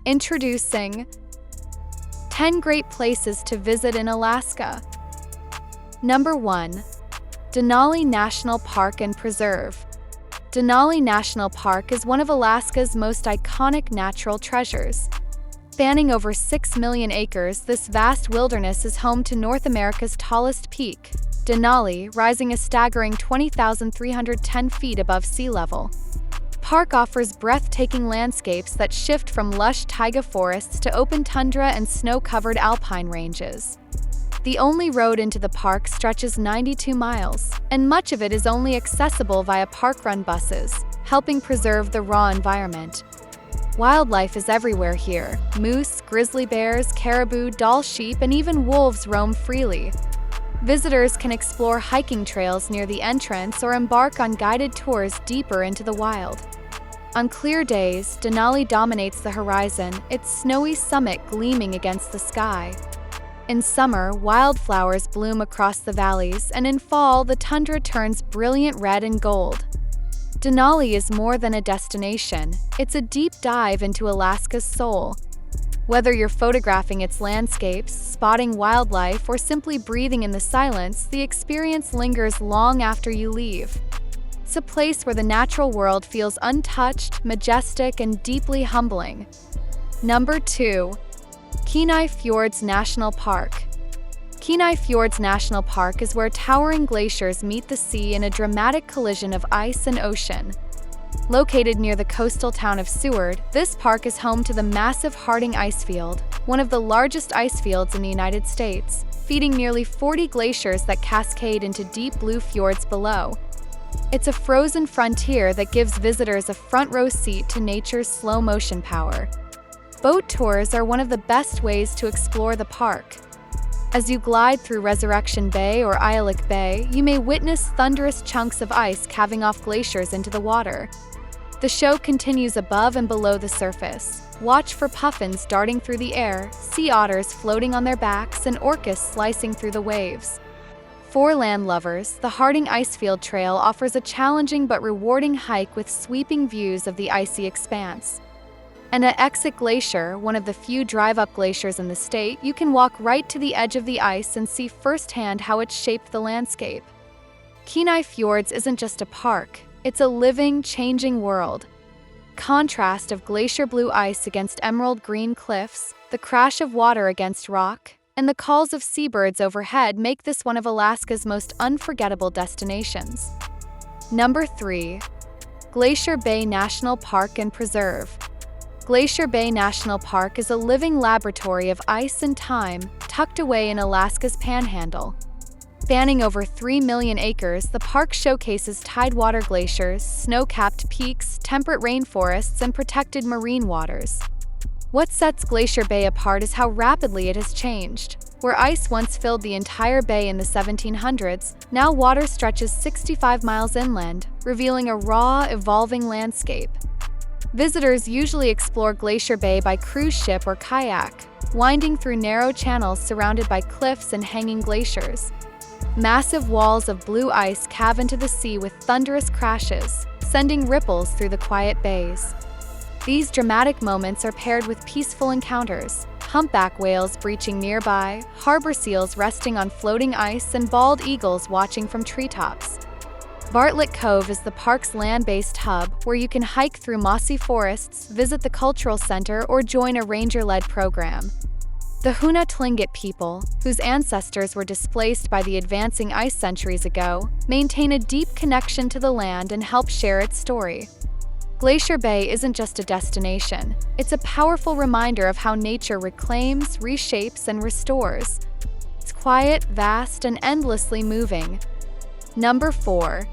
Introducing 10 Great Places to Visit in Alaska. Number 1. Denali National Park and Preserve. Denali National Park is one of Alaska's most iconic natural treasures. Spanning over 6 million acres, this vast wilderness is home to North America's tallest peak, Denali, rising a staggering 20,310 feet above sea level. The park offers breathtaking landscapes that shift from lush taiga forests to open tundra and snow-covered alpine ranges. The only road into the park stretches 92 miles, and much of it is only accessible via park-run buses, helping preserve the raw environment. Wildlife is everywhere here. Moose, grizzly bears, caribou, Dall sheep, and even wolves roam freely. Visitors can explore hiking trails near the entrance or embark on guided tours deeper into the wild. On clear days, Denali dominates the horizon, its snowy summit gleaming against the sky. In summer, wildflowers bloom across the valleys, and in fall, the tundra turns brilliant red and gold. Denali is more than a destination, it's a deep dive into Alaska's soul. Whether you're photographing its landscapes, spotting wildlife, or simply breathing in the silence, the experience lingers long after you leave. It's a place where the natural world feels untouched, majestic, and deeply humbling. Number 2. Kenai Fjords National Park. Kenai Fjords National Park is where towering glaciers meet the sea in a dramatic collision of ice and ocean. Located near the coastal town of Seward, this park is home to the massive Harding Icefield, one of the largest ice fields in the United States, feeding nearly 40 glaciers that cascade into deep blue fjords below. It's a frozen frontier that gives visitors a front-row seat to nature's slow-motion power. Boat tours are one of the best ways to explore the park. As you glide through Resurrection Bay or Eyelik Bay, you may witness thunderous chunks of ice calving off glaciers into the water. The show continues above and below the surface. Watch for puffins darting through the air, sea otters floating on their backs, and orcas slicing through the waves. For land lovers, the Harding Icefield Trail offers a challenging but rewarding hike with sweeping views of the icy expanse. And at Exit Glacier, one of the few drive-up glaciers in the state, you can walk right to the edge of the ice and see firsthand how it's shaped the landscape. Kenai Fjords isn't just a park, it's a living, changing world. Contrast of glacier blue ice against emerald green cliffs, the crash of water against rock, and the calls of seabirds overhead make this one of Alaska's most unforgettable destinations. Number 3. Glacier Bay National Park and Preserve. Glacier Bay National Park is a living laboratory of ice and time, tucked away in Alaska's Panhandle. Spanning over 3 million acres, the park showcases tidewater glaciers, snow-capped peaks, temperate rainforests, and protected marine waters. What sets Glacier Bay apart is how rapidly it has changed. Where ice once filled the entire bay in the 1700s, now water stretches 65 miles inland, revealing a raw, evolving landscape. Visitors usually explore Glacier Bay by cruise ship or kayak, winding through narrow channels surrounded by cliffs and hanging glaciers. Massive walls of blue ice calve into the sea with thunderous crashes, sending ripples through the quiet bays. These dramatic moments are paired with peaceful encounters, humpback whales breaching nearby, harbor seals resting on floating ice, and bald eagles watching from treetops. Bartlett Cove is the park's land-based hub, where you can hike through mossy forests, visit the cultural center, or join a ranger-led program. The Huna Tlingit people, whose ancestors were displaced by the advancing ice centuries ago, maintain a deep connection to the land and help share its story. Glacier Bay isn't just a destination, it's a powerful reminder of how nature reclaims, reshapes, and restores. It's quiet, vast, and endlessly moving. Number 4.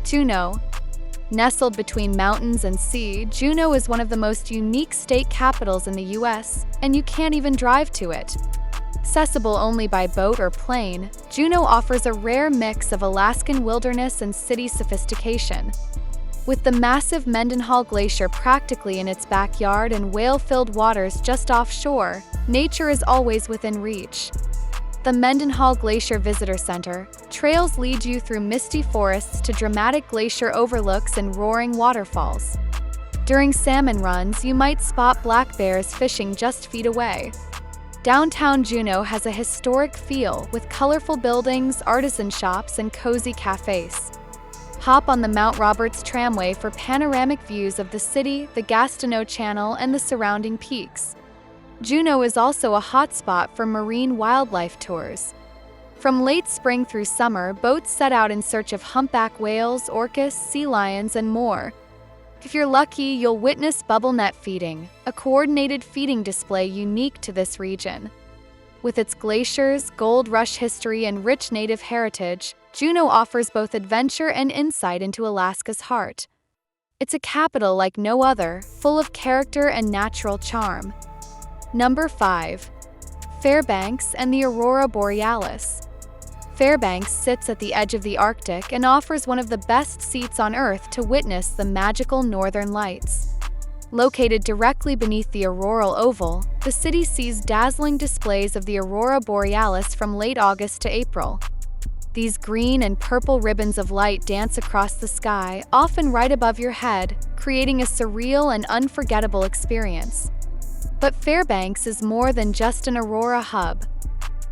Juneau. Nestled between mountains and sea, Juneau is one of the most unique state capitals in the U.S., and you can't even drive to it. Accessible only by boat or plane, Juneau offers a rare mix of Alaskan wilderness and city sophistication. With the massive Mendenhall Glacier practically in its backyard and whale-filled waters just offshore, nature is always within reach. The Mendenhall Glacier Visitor Center, trails lead you through misty forests to dramatic glacier overlooks and roaring waterfalls. During salmon runs, you might spot black bears fishing just feet away. Downtown Juneau has a historic feel with colorful buildings, artisan shops, and cozy cafes. Hop on the Mount Roberts Tramway for panoramic views of the city, the Gastineau Channel, and the surrounding peaks. Juneau is also a hotspot for marine wildlife tours. From late spring through summer, boats set out in search of humpback whales, orcas, sea lions, and more. If you're lucky, you'll witness bubble net feeding, a coordinated feeding display unique to this region. With its glaciers, gold rush history, and rich native heritage, Juneau offers both adventure and insight into Alaska's heart. It's a capital like no other, full of character and natural charm. Number 5. Fairbanks and the Aurora Borealis. Fairbanks sits at the edge of the Arctic and offers one of the best seats on Earth to witness the magical northern lights. Located directly beneath the auroral oval, the city sees dazzling displays of the Aurora Borealis from late August to April. These green and purple ribbons of light dance across the sky, often right above your head, creating a surreal and unforgettable experience. But Fairbanks is more than just an aurora hub.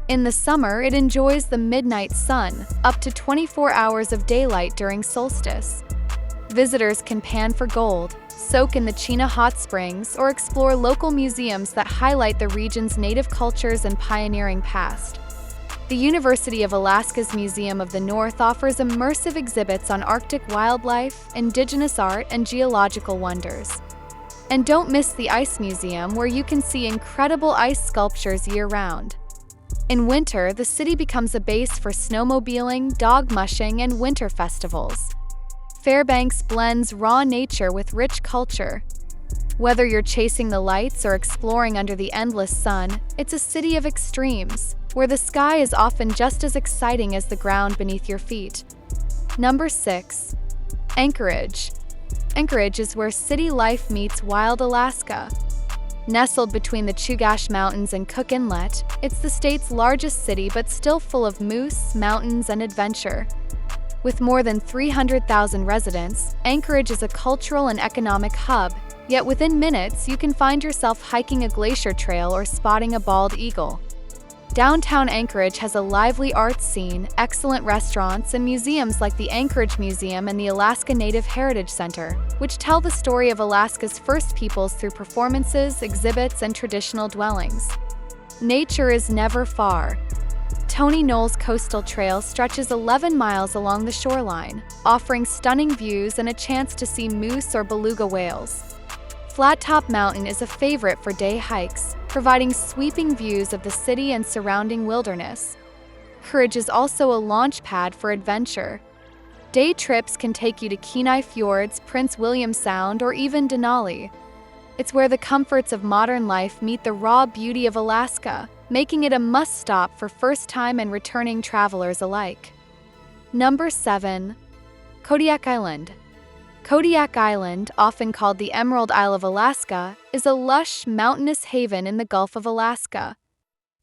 In the summer, it enjoys the midnight sun, up to 24 hours of daylight during solstice. Visitors can pan for gold, soak in the Chena hot springs, or explore local museums that highlight the region's native cultures and pioneering past. The University of Alaska's Museum of the North offers immersive exhibits on Arctic wildlife, indigenous art, and geological wonders. And don't miss the Ice Museum, where you can see incredible ice sculptures year-round. In winter, the city becomes a base for snowmobiling, dog mushing, and winter festivals. Fairbanks blends raw nature with rich culture. Whether you're chasing the lights or exploring under the endless sun, it's a city of extremes, where the sky is often just as exciting as the ground beneath your feet. Number 6. Anchorage. Anchorage is where city life meets wild Alaska. Nestled between the Chugach Mountains and Cook Inlet, it's the state's largest city but still full of moose, mountains, and adventure. With more than 300,000 residents, Anchorage is a cultural and economic hub, yet within minutes you can find yourself hiking a glacier trail or spotting a bald eagle. Downtown Anchorage has a lively arts scene, excellent restaurants, and museums like the Anchorage Museum and the Alaska Native Heritage Center, which tell the story of Alaska's first peoples through performances, exhibits, and traditional dwellings. Nature is never far. Tony Knowles Coastal Trail stretches 11 miles along the shoreline, offering stunning views and a chance to see moose or beluga whales. Flat Top Mountain is a favorite for day hikes, providing sweeping views of the city and surrounding wilderness. Courage is also a launch pad for adventure. Day trips can take you to Kenai Fjords, Prince William Sound, or even Denali. It's where the comforts of modern life meet the raw beauty of Alaska, making it a must-stop for first-time and returning travelers alike. Number 7. Kodiak Island. Kodiak Island, often called the Emerald Isle of Alaska, is a lush, mountainous haven in the Gulf of Alaska.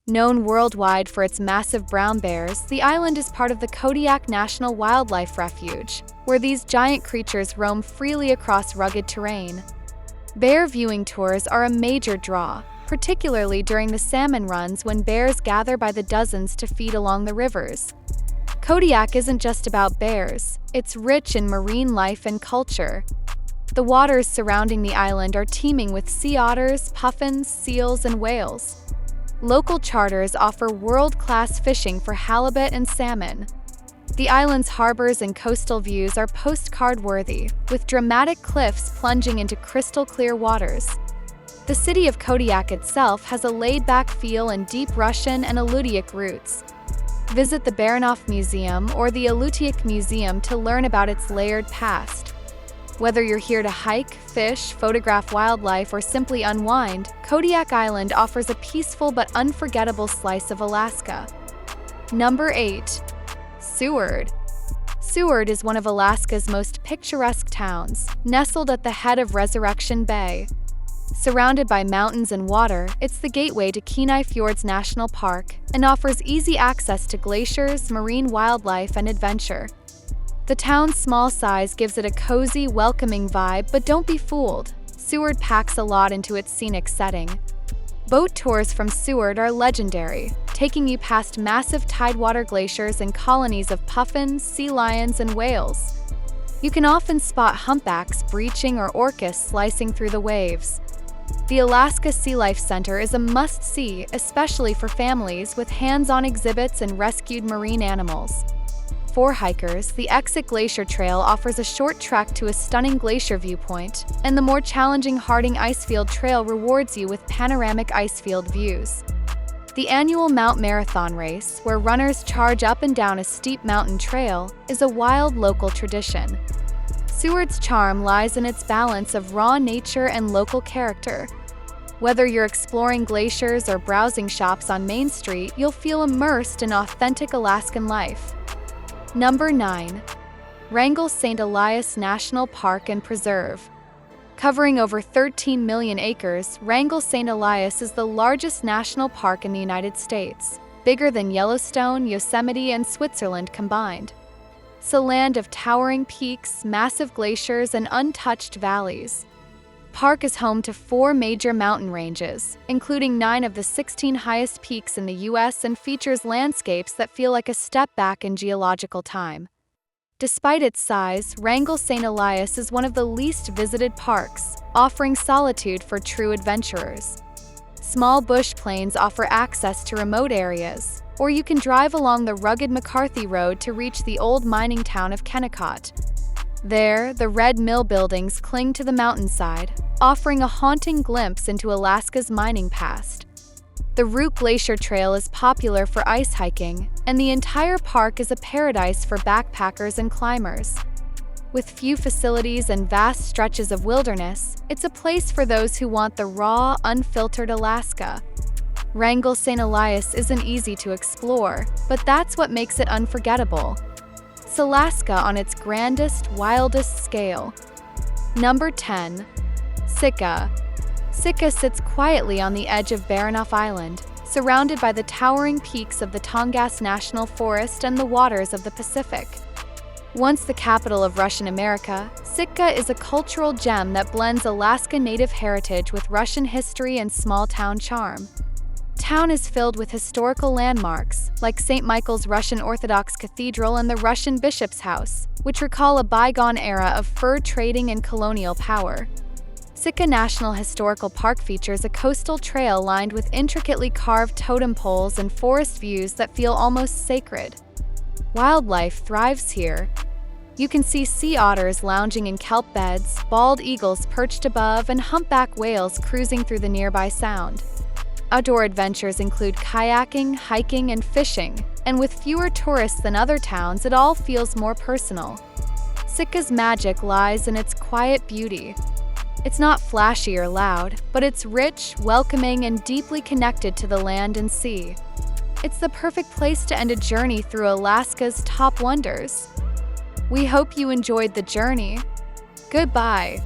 Known worldwide for its massive brown bears, the island is part of the Kodiak National Wildlife Refuge, where these giant creatures roam freely across rugged terrain. Bear viewing tours are a major draw, particularly during the salmon runs when bears gather by the dozens to feed along the rivers. Kodiak isn't just about bears, it's rich in marine life and culture. The waters surrounding the island are teeming with sea otters, puffins, seals, and whales. Local charters offer world-class fishing for halibut and salmon. The island's harbors and coastal views are postcard-worthy, with dramatic cliffs plunging into crystal-clear waters. The city of Kodiak itself has a laid-back feel and deep Russian and Alutiiq roots. Visit the Baranof Museum or the Alutiiq Museum to learn about its layered past. Whether you're here to hike, fish, photograph wildlife, or simply unwind, Kodiak Island offers a peaceful but unforgettable slice of Alaska. Number 8. Seward. Seward is one of Alaska's most picturesque towns, nestled at the head of Resurrection Bay. Surrounded by mountains and water, it's the gateway to Kenai Fjords National Park and offers easy access to glaciers, marine wildlife, and adventure. The town's small size gives it a cozy, welcoming vibe, but don't be fooled. Seward packs a lot into its scenic setting. Boat tours from Seward are legendary, taking you past massive tidewater glaciers and colonies of puffins, sea lions, and whales. You can often spot humpbacks breaching or orcas slicing through the waves. The Alaska Sea Life Center is a must-see, especially for families with hands-on exhibits and rescued marine animals. For hikers, the Exit Glacier Trail offers a short trek to a stunning glacier viewpoint, and the more challenging Harding Icefield Trail rewards you with panoramic icefield views. The annual Mount Marathon race, where runners charge up and down a steep mountain trail, is a wild local tradition. Seward's charm lies in its balance of raw nature and local character. Whether you're exploring glaciers or browsing shops on Main Street, you'll feel immersed in authentic Alaskan life. Number 9. Wrangell St. Elias National Park and Preserve. Covering over 13 million acres, Wrangell St. Elias is the largest national park in the United States, bigger than Yellowstone, Yosemite, and Switzerland combined. It's a land of towering peaks, massive glaciers, and untouched valleys. Park is home to 4 major mountain ranges, including 9 of the 16 highest peaks in the U.S., and features landscapes that feel like a step back in geological time. Despite its size, Wrangell St. Elias is one of the least visited parks, offering solitude for true adventurers. Small bush plains offer access to remote areas, or you can drive along the rugged McCarthy Road to reach the old mining town of Kennecott. There, the red mill buildings cling to the mountainside, offering a haunting glimpse into Alaska's mining past. The Root Glacier Trail is popular for ice hiking, and the entire park is a paradise for backpackers and climbers. With few facilities and vast stretches of wilderness, it's a place for those who want the raw, unfiltered Alaska. Wrangell St. Elias isn't easy to explore, but that's what makes it unforgettable. It's Alaska on its grandest, wildest scale. Number 10. Sitka. Sitka sits quietly on the edge of Baranof Island, surrounded by the towering peaks of the Tongass National Forest and the waters of the Pacific. Once the capital of Russian America, Sitka is a cultural gem that blends Alaska Native heritage with Russian history and small-town charm. Town is filled with historical landmarks, like St. Michael's Russian Orthodox Cathedral and the Russian Bishop's House, which recall a bygone era of fur trading and colonial power. Sitka National Historical Park features a coastal trail lined with intricately carved totem poles and forest views that feel almost sacred. Wildlife thrives here. You can see sea otters lounging in kelp beds, bald eagles perched above, and humpback whales cruising through the nearby sound. Outdoor adventures include kayaking, hiking, and fishing, and with fewer tourists than other towns, it all feels more personal. Sitka's magic lies in its quiet beauty. It's not flashy or loud, but it's rich, welcoming, and deeply connected to the land and sea. It's the perfect place to end a journey through Alaska's top wonders. We hope you enjoyed the journey. Goodbye.